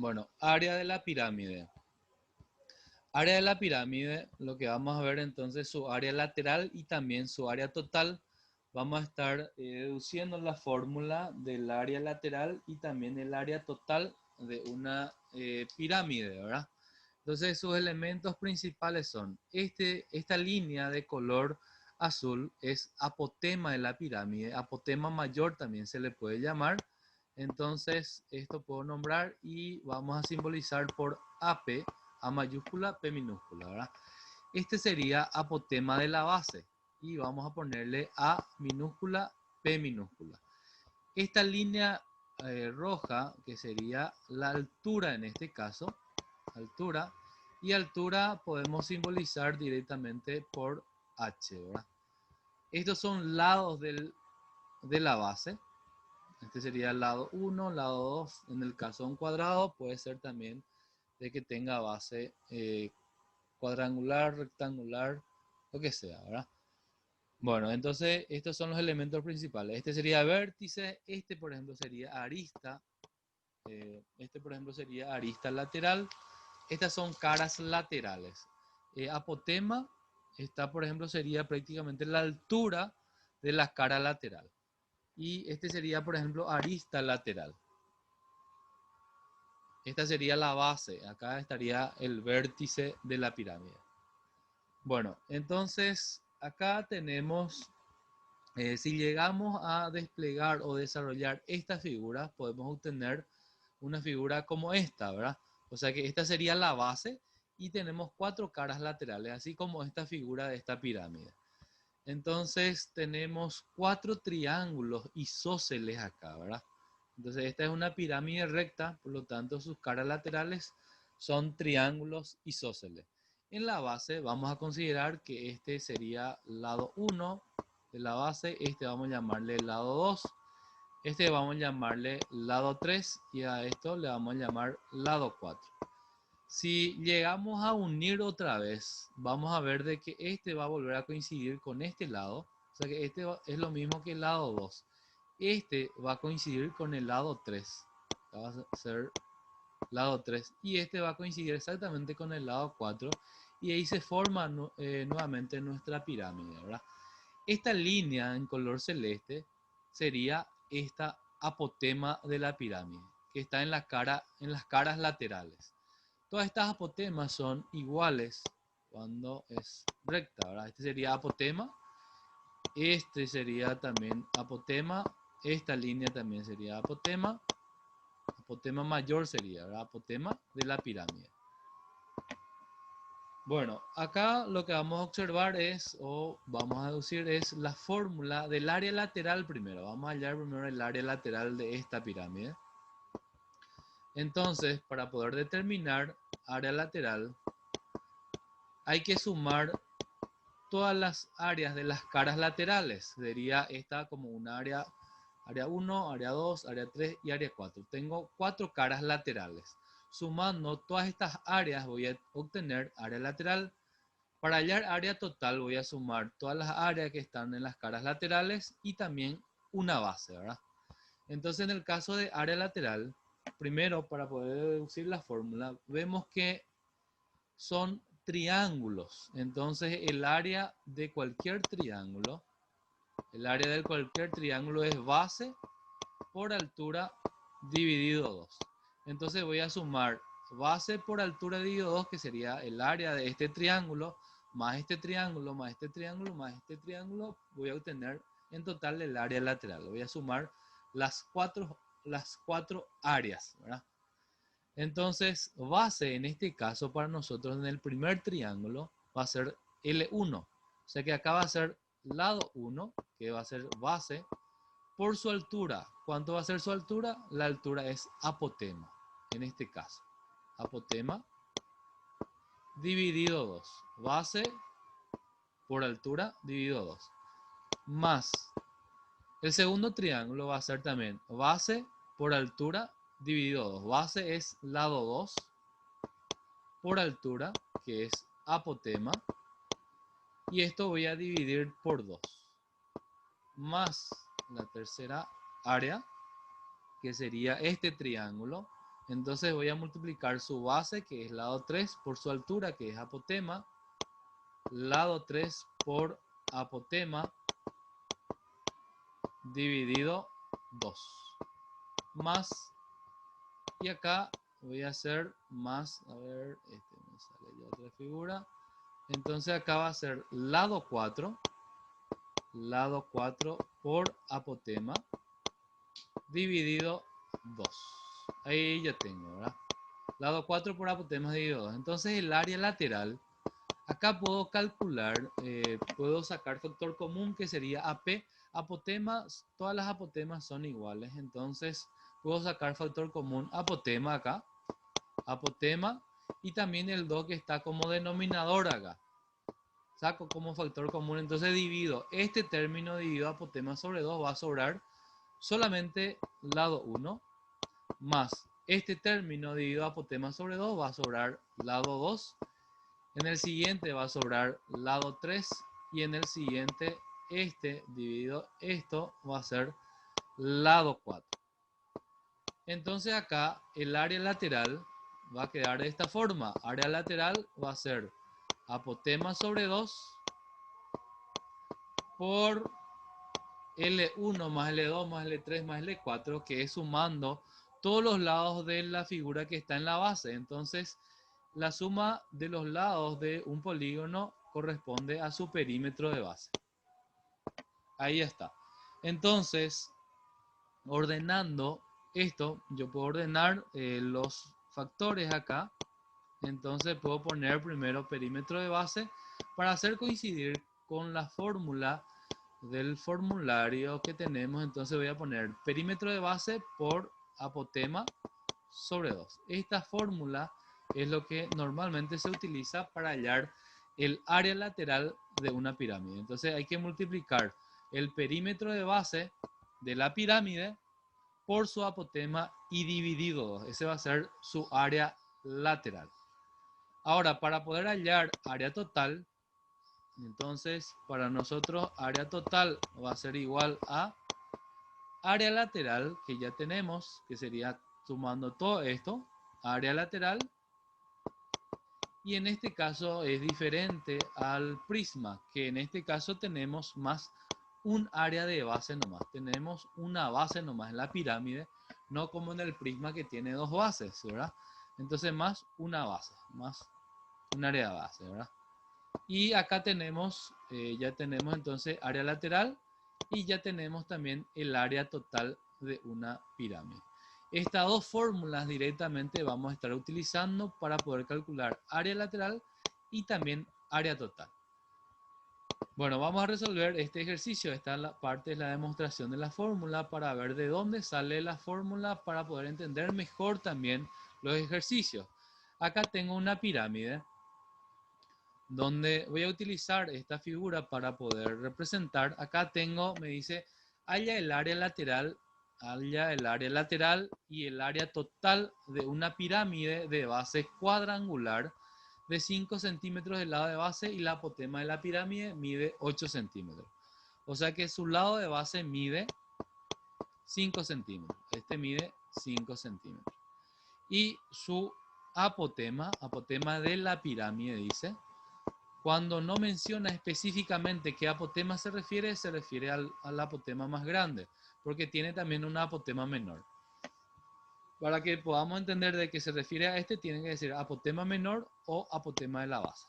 Bueno, área de la pirámide. Área de la pirámide, lo que vamos a ver entonces su área lateral y también su área total. Vamos a estar deduciendo la fórmula del área lateral y también el área total de una pirámide, ¿verdad? Entonces sus elementos principales son esta línea de color azul es apotema de la pirámide, apotema mayor también se le puede llamar. Entonces esto puedo nombrar y vamos a simbolizar por AP, A mayúscula, P minúscula, ¿verdad? Este sería apotema de la base y vamos a ponerle A minúscula, P minúscula. Esta línea roja, que sería la altura en este caso, altura, y altura podemos simbolizar directamente por H, ¿verdad? Estos son lados de la base. Este sería el lado 1, lado 2. En el caso de un cuadrado puede ser también de que tenga base cuadrangular, rectangular, lo que sea, ¿verdad? Bueno, entonces estos son los elementos principales. Este sería vértice, este por ejemplo sería arista, este por ejemplo sería arista lateral. Estas son caras laterales. Apotema, esta por ejemplo sería prácticamente la altura de la cara lateral. Y este sería por ejemplo arista lateral. Esta sería la base, acá estaría el vértice de la pirámide. Bueno, entonces acá tenemos, si llegamos a desplegar o desarrollar esta figura, podemos obtener una figura como esta, ¿verdad? O sea que esta sería la base y tenemos cuatro caras laterales, así como esta figura de esta pirámide. Entonces tenemos cuatro triángulos isósceles acá, ¿verdad? Entonces esta es una pirámide recta, por lo tanto sus caras laterales son triángulos isósceles. En la base vamos a considerar que este sería lado 1 de la base, este vamos a llamarle lado 2, este vamos a llamarle lado 3 y a esto le vamos a llamar lado 4. Si llegamos a unir otra vez, vamos a ver de que este va a volver a coincidir con este lado. O sea que este es lo mismo que el lado 2. Este va a coincidir con el lado 3. Va a ser lado 3. Y este va a coincidir exactamente con el lado 4. Y ahí se forma nuevamente nuestra pirámide, ¿verdad? Esta línea en color celeste sería esta apotema de la pirámide, que está en en las caras laterales. Todas estas apotemas son iguales cuando es recta, ¿verdad? Este sería apotema, este sería también apotema, esta línea también sería apotema, apotema mayor sería, ¿verdad? Apotema de la pirámide. Bueno, acá lo que vamos a observar es, o vamos a deducir, es la fórmula del área lateral primero. Vamos a hallar primero el área lateral de esta pirámide. Entonces, para poder determinar área lateral, hay que sumar todas las áreas de las caras laterales. Sería esta como una área 1, área 2, área 3 y área 4. Tengo cuatro caras laterales. Sumando todas estas áreas voy a obtener área lateral. Para hallar área total voy a sumar todas las áreas que están en las caras laterales y también una base, ¿verdad? Entonces en el caso de área lateral, primero para poder deducir la fórmula, vemos que son triángulos. Entonces el área de cualquier triángulo, el área de cualquier triángulo es base por altura dividido 2. Entonces voy a sumar base por altura dividido 2, que sería el área de este triángulo, más este triángulo, más este triángulo, más este triángulo, voy a obtener en total el área lateral. Voy a sumar las cuatro áreas, ¿verdad? Entonces, base en este caso para nosotros en el primer triángulo va a ser L1. O sea que acá va a ser lado 1, que va a ser base, por su altura. ¿Cuánto va a ser su altura? La altura es apotema, en este caso. Apotema dividido 2. Base por altura dividido 2. Más el segundo triángulo va a ser también base por altura dividido 2. Base es lado 2 por altura, que es apotema, y esto voy a dividir por 2, más la tercera área, que sería este triángulo. Entonces voy a multiplicar su base, que es lado 3, por su altura, que es apotema. Lado 3 por apotema dividido 2. Más, y acá voy a hacer más, a ver, me sale ya otra figura. Entonces acá va a ser lado 4 por apotema dividido 2. Ahí ya tengo, ¿verdad? Lado 4 por apotema dividido 2. Entonces el área lateral, acá puedo calcular, puedo sacar factor común que sería AP. Apotemas, todas las apotemas son iguales, entonces puedo sacar factor común apotema acá, apotema, y también el 2 que está como denominador acá. Saco como factor común, entonces divido este término dividido apotema sobre 2, va a sobrar solamente lado 1, más este término dividido apotema sobre 2 va a sobrar lado 2. En el siguiente va a sobrar lado 3 y en el siguiente este dividido esto va a ser lado 4. Entonces acá el área lateral va a quedar de esta forma. Área lateral va a ser apotema sobre 2 por L1 más L2 más L3 más L4, que es sumando todos los lados de la figura que está en la base. Entonces, la suma de los lados de un polígono corresponde a su perímetro de base. Ahí está. Entonces, ordenando esto, yo puedo ordenar los factores acá. Entonces, puedo poner primero perímetro de base para hacer coincidir con la fórmula del formulario que tenemos. Entonces voy a poner perímetro de base por apotema sobre 2. Esta fórmula es lo que normalmente se utiliza para hallar el área lateral de una pirámide. Entonces hay que multiplicar el perímetro de base de la pirámide por su apotema y dividido 2. Ese va a ser su área lateral. Ahora, para poder hallar área total, entonces para nosotros área total va a ser igual a área lateral, que ya tenemos, que sería sumando todo esto, área lateral, y en este caso es diferente al prisma, que en este caso tenemos más un área de base nomás, tenemos una base nomás en la pirámide, no como en el prisma que tiene dos bases, ¿verdad? Entonces más una base, más un área de base, ¿verdad? Y acá tenemos, ya tenemos entonces área lateral y ya tenemos también el área total de una pirámide. Estas dos fórmulas directamente vamos a estar utilizando para poder calcular área lateral y también área total. Bueno, vamos a resolver este ejercicio. Esta es la parte de la demostración de la fórmula para ver de dónde sale la fórmula para poder entender mejor también los ejercicios. Acá tengo una pirámide donde voy a utilizar esta figura para poder representar. Acá tengo, me dice, halla el área lateral y el área total de una pirámide de base cuadrangular de 5 centímetros del lado de base y la apotema de la pirámide mide 8 centímetros. O sea que su lado de base mide 5 centímetros. Este mide 5 centímetros. Y su apotema de la pirámide dice, cuando no menciona específicamente qué apotema se refiere al apotema más grande, porque tiene también una apotema menor. Para que podamos entender de qué se refiere a este, tienen que decir apotema menor o apotema de la base.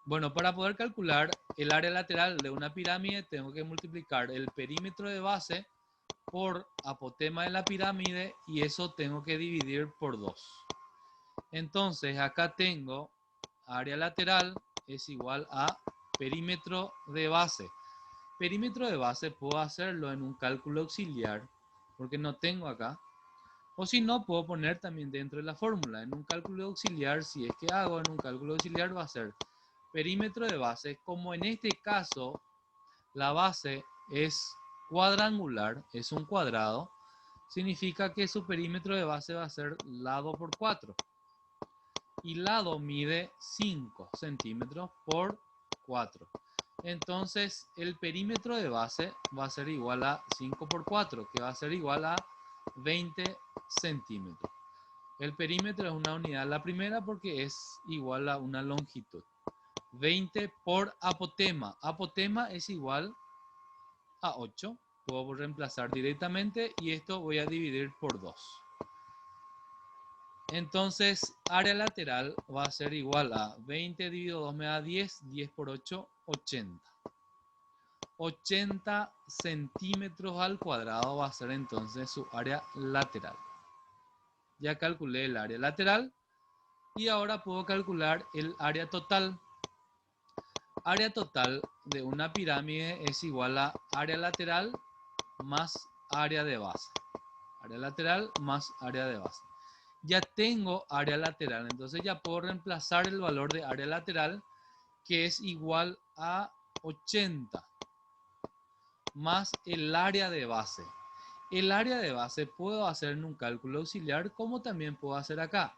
Bueno, para poder calcular el área lateral de una pirámide, tengo que multiplicar el perímetro de base por apotema de la pirámide y eso tengo que dividir por 2. Entonces, acá tengo área lateral es igual a perímetro de base. Perímetro de base puedo hacerlo en un cálculo auxiliar, porque no tengo acá. O si no, puedo poner también dentro de la fórmula. En un cálculo auxiliar, si es que hago en un cálculo auxiliar, va a ser perímetro de base. Como en este caso, la base es cuadrangular, es un cuadrado, significa que su perímetro de base va a ser lado por 4. Y lado mide 5 centímetros por 4. Entonces el perímetro de base va a ser igual a 5 por 4, que va a ser igual a 20 centímetros. El perímetro es una unidad, la primera porque es igual a una longitud. 20 por apotema. Apotema es igual a 8. Puedo reemplazar directamente y esto voy a dividir por 2. Entonces, área lateral va a ser igual a 20 dividido 2 me da 10. 10 por 8, 80. 80 centímetros al cuadrado va a ser entonces su área lateral. Ya calculé el área lateral y ahora puedo calcular el área total. Área total de una pirámide es igual a área lateral más área de base. Área lateral más área de base. Ya tengo área lateral, entonces ya puedo reemplazar el valor de área lateral, que es igual a 80 más el área de base. El área de base puedo hacer en un cálculo auxiliar, como también puedo hacer acá.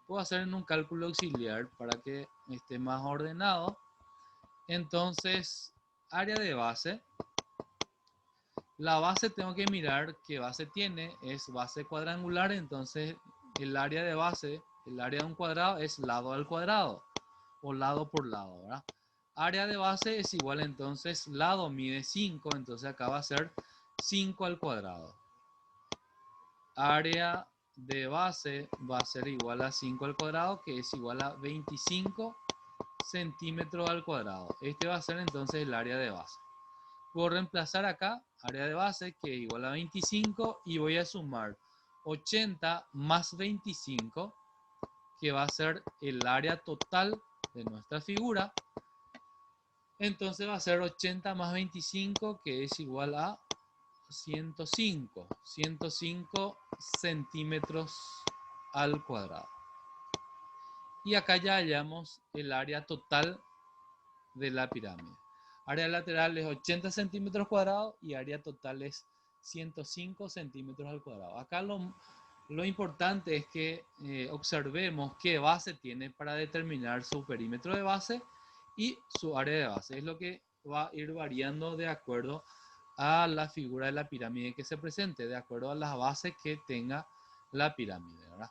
Puedo hacer en un cálculo auxiliar para que esté más ordenado. Entonces, área de base. La base tengo que mirar qué base tiene. Es base cuadrangular, entonces el área de base, el área de un cuadrado es lado al cuadrado o lado por lado, ¿verdad? Área de base es igual, entonces lado mide 5, entonces acá va a ser 5 al cuadrado. Área de base va a ser igual a 5 al cuadrado, que es igual a 25 centímetros al cuadrado. Este va a ser entonces el área de base. Puedo reemplazar acá, área de base, que es igual a 25, y voy a sumar 80 más 25, que va a ser el área total de nuestra figura. Entonces va a ser 80 más 25, que es igual a 105. 105 centímetros al cuadrado. Y acá ya hallamos el área total de la pirámide. Área lateral es 80 centímetros cuadrados y área total es 105 centímetros al cuadrado. Acá lo importante es que observemos qué base tiene para determinar su perímetro de base y su área de base. Es lo que va a ir variando de acuerdo a la figura de la pirámide que se presente, de acuerdo a las bases que tenga la pirámide, ¿verdad?